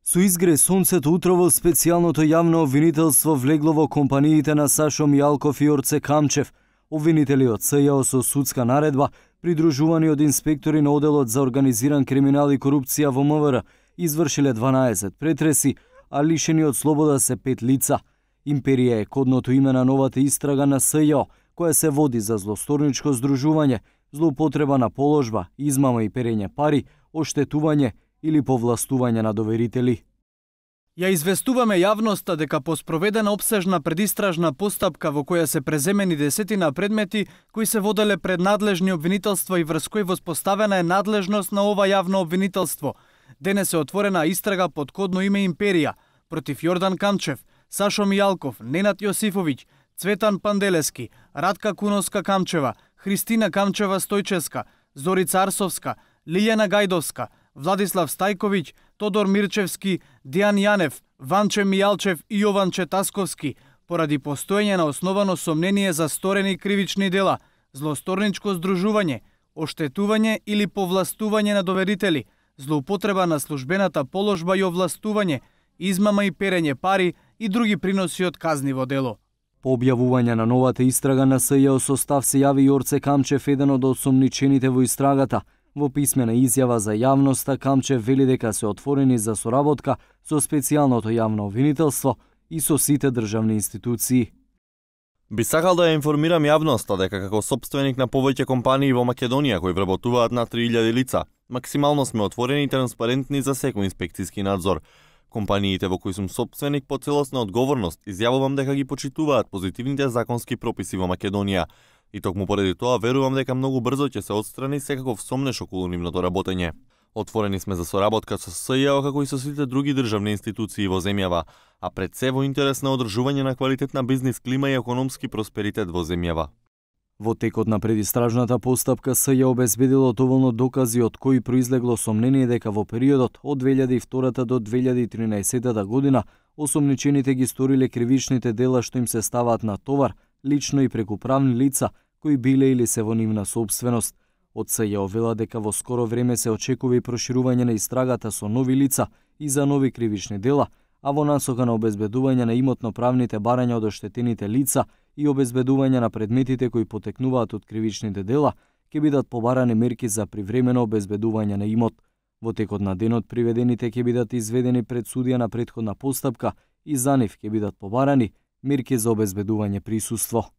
Со изгре сонцето утро во специјалното јавно обвинителство влегло во компаниите на Сашо Мијалков и Орце Камчев. Обвинители од СЈО со судска наредба, придружувани од инспектори на Оделот за организиран криминал и корупција во МВР, извршиле 12 претреси, а лишени од слобода се 5 лица. Империја е кодното име на новата истрага на СЈО, која се води за злосторничко здружување, злоупотреба на положба, измама и перење пари, оштетување или повластување на доверители. Ја известуваме јавноста дека по спроведена опсежна предистражна постапка во која се преземени десетина предмети кои се воделе пред надлежни обвинителства и врз кои воспоставена е надлежност на ова јавно обвинителство, денес е отворена истрага под кодно име Империја против Јордан Камчев, Сашо Мијалков, Ненад Јосифовиќ, Цветан Панделески, Радка Куновска Камчева, Христина Камчева Стојчевска, Зорица Арсовска, Лиљана Гајдовска, Владислав Стајковиќ, Тодор Мирчевски, Дијан Јанев, Ванче Мијалчев и Јованче Тасковски, поради постоење на основано сомнение за сторени кривични дела, злосторничко здружување, оштетување или повластување на доверители, злоупотреба на службената положба и овластување, измама и перење пари и други приноси од казниво дело. По објавување на новата истрага на СЈО состав се јави Орце Камчев, еден од осомничените во истрагата. Во писмена изјава за јавноста, Камчев вели дека се отворени за соработка со специјалното јавно обвинителство и со сите државни институции. Би сакал да ја информирам јавноста дека како сопственик на повеќе компании во Македонија кои вработуваат на 3000 лица, максимално сме отворени и транспарентни за секој инспекцијски надзор. Компаниите во кои сум сопственик по целосна одговорност изјавувам дека ги почитуваат позитивните законски прописи во Македонија. И токму поради тоа верувам дека многу брзо ќе се отстрани секаков сомнеш околу нивното работење. Отворени сме за соработка со СЈО како и со сите други државни институции во земјава, а пред се во интерес на одржување на квалитетна бизнис клима и економски просперитет во земјава. Во текот на предистражната постапка СЈО обезбедило доволно докази од кои произлегло сомнение дека во периодот од 2002 до 2013 година осомничените ги сториле кривичните дела што им се ставаат на товар, лично и преку правни лица кои биле или се во нивна собственост. Од СЈО вела дека во скоро време се очекува и проширување на истрагата со нови лица и за нови кривични дела, а во насока на обезбедување на имотно-правните барања од оштетените лица и обезбедување на предметите кои потекнуваат од кривичните дела, ќе бидат побарани мерки за привремено обезбедување на имот. Во текот на денот приведените ќе бидат изведени пред судија на претходна постапка и за нив ќе бидат побарани мерки за обезбедување присуство.